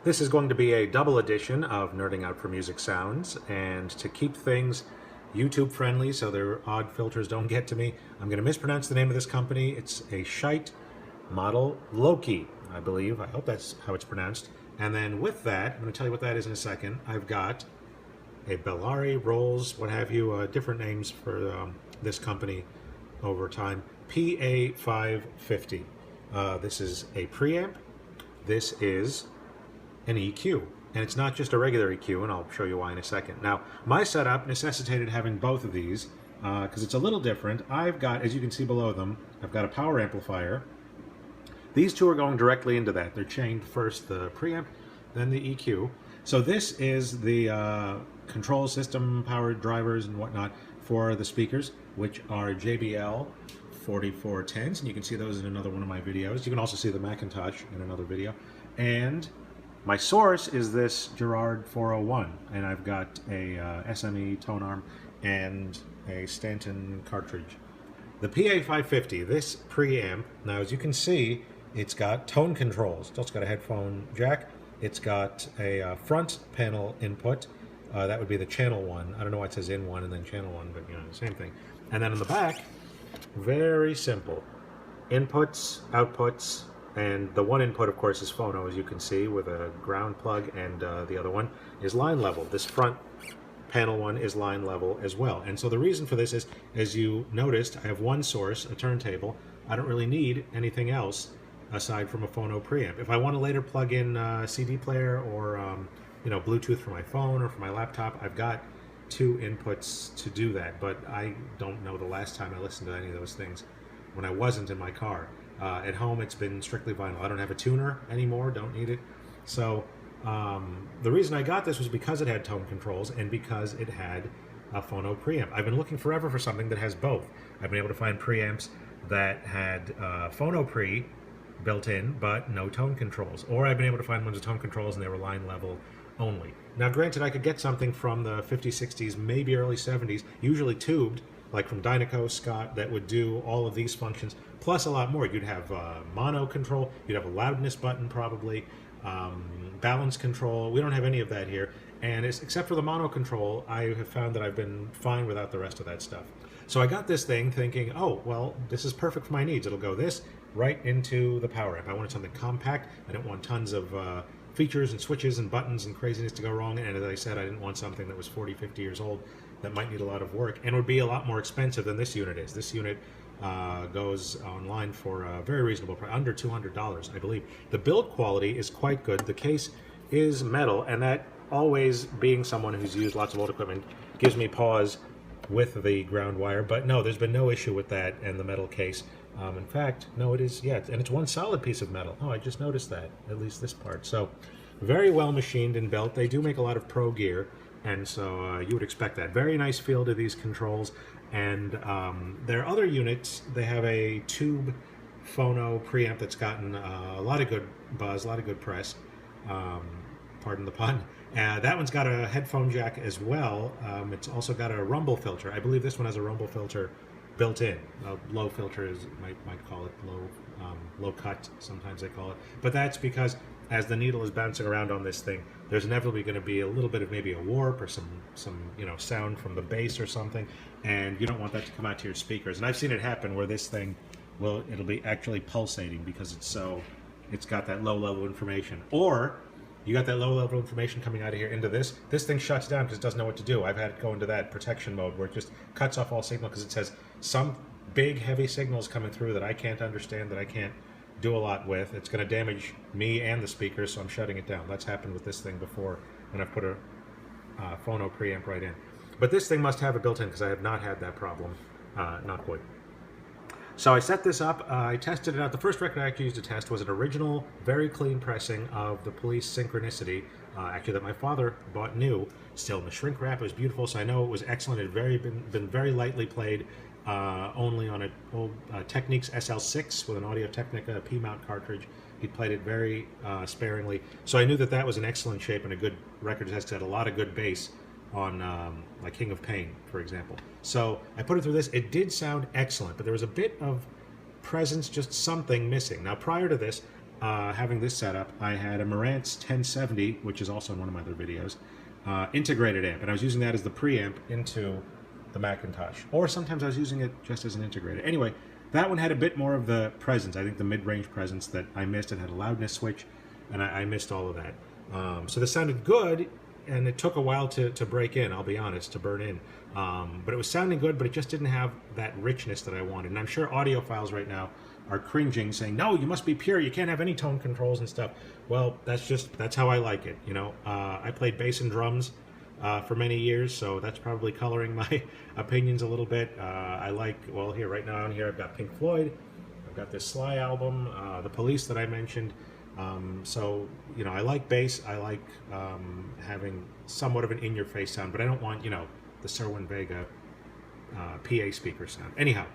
This is going to be a double edition of Nerding Out for Music Sounds, and to keep things YouTube friendly so their odd filters don't get to me, I'm going to mispronounce the name of this company. It's a Schiit model Loki, I believe. I hope that's how it's pronounced. And then with that, I'm going to tell you what that is in a second. I've got a Bellari, Rolls, what have you, different names for this company over time. PA550. This is a preamp. This is an EQ. And it's not just a regular EQ, and I'll show you why in a second. Now, my setup necessitated having both of these because it's a little different. I've got, as you can see below them, I've got a power amplifier. These two are going directly into that. They're chained first the preamp, then the EQ. So this is the control system, power drivers and whatnot for the speakers, which are JBL 4410s, and you can see those in another one of my videos. You can also see the Macintosh in another video. And my source is this Gerard 401, and I've got a SME tone arm and a Stanton cartridge. The PA550, this preamp, now as you can see, it's got tone controls. It's also got a headphone jack. It's got a front panel input. That would be the channel one. I don't know why it says in one and then channel one, but you know, the same thing. And then in the back, very simple. Inputs, outputs, and the one input, of course, is phono, as you can see, with a ground plug, and the other one is line level. This front panel one is line level as well. And so the reason for this is, as you noticed, I have one source, a turntable. I don't really need anything else aside from a phono preamp. If I want to later plug in a CD player or you know, Bluetooth for my phone or for my laptop, I've got two inputs to do that. But I don't know the last time I listened to any of those things when I wasn't in my car. At home, it's been strictly vinyl. I don't have a tuner anymore, don't need it. So the reason I got this was because it had tone controls and because it had a phono preamp. I've been looking forever for something that has both. I've been able to find preamps that had phono pre built in, but no tone controls. Or I've been able to find ones with tone controls and they were line level only. Now, granted, I could get something from the 50s, 60s, maybe early 70s, usually tubed, like from Dynaco, Scott, that would do all of these functions, plus a lot more. You'd have mono control, you'd have a loudness button probably, balance control. We don't have any of that here. And except for the mono control, I have found that I've been fine without the rest of that stuff. So I got this thing thinking, oh, well, this is perfect for my needs. It'll go this right into the power amp. I wanted something compact. I didn't want tons of features and switches and buttons and craziness to go wrong. And as I said, I didn't want something that was 40, 50 years old that might need a lot of work and would be a lot more expensive than this unit is. This unit goes online for a very reasonable price, under $200, I believe. The build quality is quite good. The case is metal, and that, always being someone who's used lots of old equipment, gives me pause with the ground wire. But no, there's been no issue with that and the metal case. In fact, no, it is, yeah, and it's one solid piece of metal. Oh, I just noticed that, at least this part. So very well machined and built. They do make a lot of pro gear, and so you would expect that. Very nice feel to these controls. And their other units, they have a tube phono preamp that's gotten a lot of good buzz, a lot of good press. Pardon the pun. That one's got a headphone jack as well. It's also got a rumble filter. I believe this one has a rumble filter built in. Low filter is might call it low cut. Sometimes they call it. But that's because as the needle is bouncing around on this thing, there's inevitably going to be a little bit of maybe a warp or some you know, sound from the bass or something, and you don't want that to come out to your speakers. And I've seen it happen where this thing it'll be actually pulsating because it's got that low level information. Or you got that low level information coming out of here into this thing shuts down because it doesn't know what to do. I've had it go into that protection mode where it just cuts off all signal because it says some big heavy signals coming through that I can't understand, that I can't do a lot with. It's going to damage me and the speakers, so I'm shutting it down. That's happened with this thing before when I've put a phono preamp right in. But this thing must have it built in because I have not had that problem, knock wood. So I set this up, I tested it out. The first record I actually used to test was an original, very clean pressing of the Police Synchronicity, actually that my father bought new, still in the shrink wrap. It was beautiful, so I know it was excellent. It had been very lightly played, only on an old Technics SL6 with an Audio-Technica P-mount cartridge. He played it very sparingly. So I knew that that was an excellent shape and a good record test. It had a lot of good bass on like King of Pain, for example. So I put it through this. It did sound excellent, but there was a bit of presence, just something missing. Now, prior to this, having this setup, I had a Marantz 1070, which is also in one of my other videos, integrated amp, and I was using that as the preamp into the Macintosh. Or sometimes I was using it just as an integrator. Anyway, that one had a bit more of the presence. I think the mid-range presence that I missed. It had a loudness switch, and I missed all of that. So this sounded good, and it took a while to break in, I'll be honest, to burn in. But it was sounding good, but it just didn't have that richness that I wanted. And I'm sure audiophiles right now are cringing, saying, no, you must be pure, you can't have any tone controls and stuff. Well, that's how I like it, you know. I played bass and drums for many years, so that's probably coloring my opinions a little bit. I like, well, here, right now on here, I've got Pink Floyd, I've got this Sly album, The Police that I mentioned. So, you know, I like bass, I like having somewhat of an in-your-face sound, but I don't want, you know, the Cerwin-Vega PA speaker sound. Anyhow,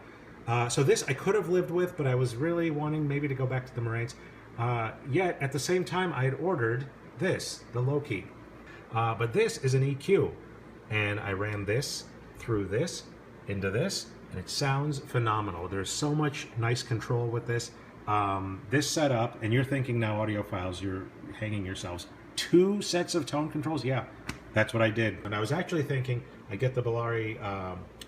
so this I could have lived with, but I was really wanting maybe to go back to the Marantz. Yet, at the same time, I had ordered this, the Loki. But this is an EQ, and I ran this through this into this, and it sounds phenomenal. There's so much nice control with this. This setup, and you're thinking now, audiophiles, you're hanging yourselves. 2 sets of tone controls? Yeah, that's what I did. And I was actually thinking I get the Bellari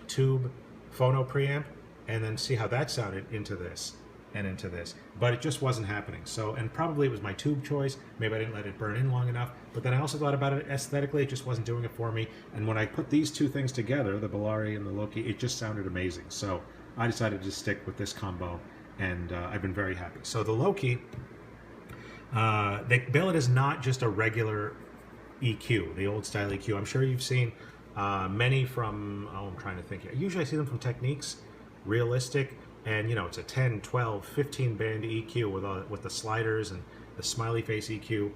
tube phono preamp, and then see how that sounded into this and into this, but it just wasn't happening. So, and probably it was my tube choice, maybe I didn't let it burn in long enough, but then I also thought about it aesthetically, it just wasn't doing it for me, and when I put these two things together, the Bellari and the Loki, it just sounded amazing. So I decided to stick with this combo, and I've been very happy. So the Loki, they bill it as not just a regular EQ, the old style EQ. I'm sure you've seen many from, I'm trying to think here, usually I see them from Techniques, Realistic, and you know, it's a 10, 12, 15 band EQ with the sliders and the smiley face EQ.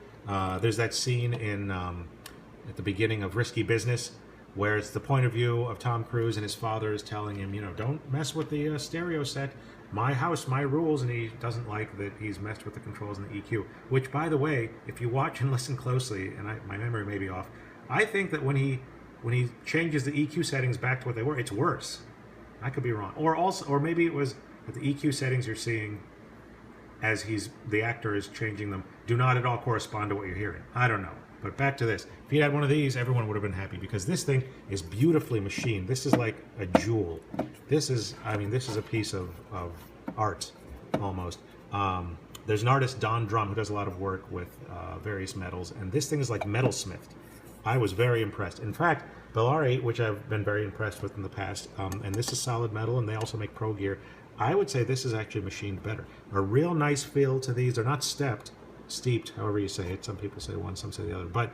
There's that scene in at the beginning of Risky Business where it's the point of view of Tom Cruise, and his father is telling him, you know, don't mess with the stereo set, my house, my rules, and he doesn't like that he's messed with the controls and the EQ, which, by the way, if you watch and listen closely, and my memory may be off, I think that when he changes the EQ settings back to what they were, it's worse. I could be wrong. Or maybe it was that the EQ settings you're seeing as the actor is changing them do not at all correspond to what you're hearing. I don't know. But back to this. If you had one of these, everyone would have been happy, because this thing is beautifully machined. This is like a jewel. This is a piece of art, almost. There's an artist, Don Drum, who does a lot of work with various metals, and this thing is like metalsmithed. I was very impressed. In fact, Bellari, which I've been very impressed with in the past, and this is solid metal, and they also make pro gear, I would say this is actually machined better. A real nice feel to these. They're not steeped, however you say it. Some people say one, some say the other, but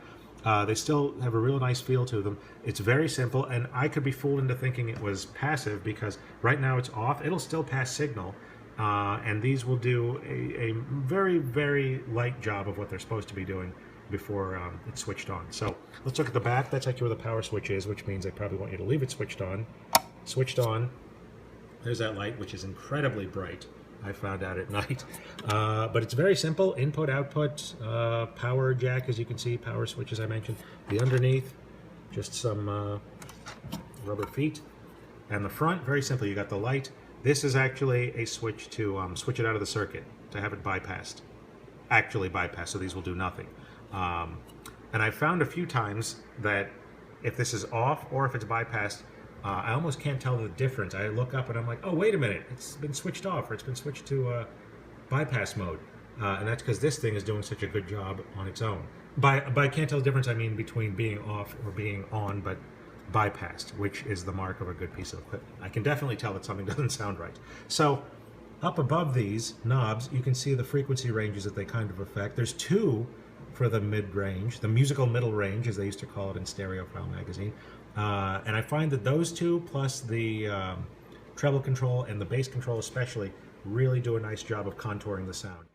they still have a real nice feel to them. It's very simple, and I could be fooled into thinking it was passive, because right now it's off. It'll still pass signal, and these will do a very, very light job of what they're supposed to be doing before it's switched on. So let's look at the back. That's actually where the power switch is, which means they probably want you to leave it switched on. Switched on. There's that light, which is incredibly bright. I found out at night. But it's very simple. Input, output, power jack, as you can see, power switch, as I mentioned. The underneath, just some rubber feet. And the front, very simple. You got the light. This is actually a switch to switch it out of the circuit, to have it bypassed. Actually bypassed, so these will do nothing. And I found a few times that if this is off or if it's bypassed, I almost can't tell the difference. I look up and I'm like, oh, wait a minute, it's been switched off, or it's been switched to bypass mode. And that's because this thing is doing such a good job on its own. By can't tell the difference, I mean between being off or being on, but bypassed, which is the mark of a good piece of equipment. I can definitely tell that something doesn't sound right. So up above these knobs, you can see the frequency ranges that they kind of affect. There's 2 for the mid-range, the musical middle range, as they used to call it in Stereophile magazine. And I find that those 2, plus the treble control and the bass control especially, really do a nice job of contouring the sound.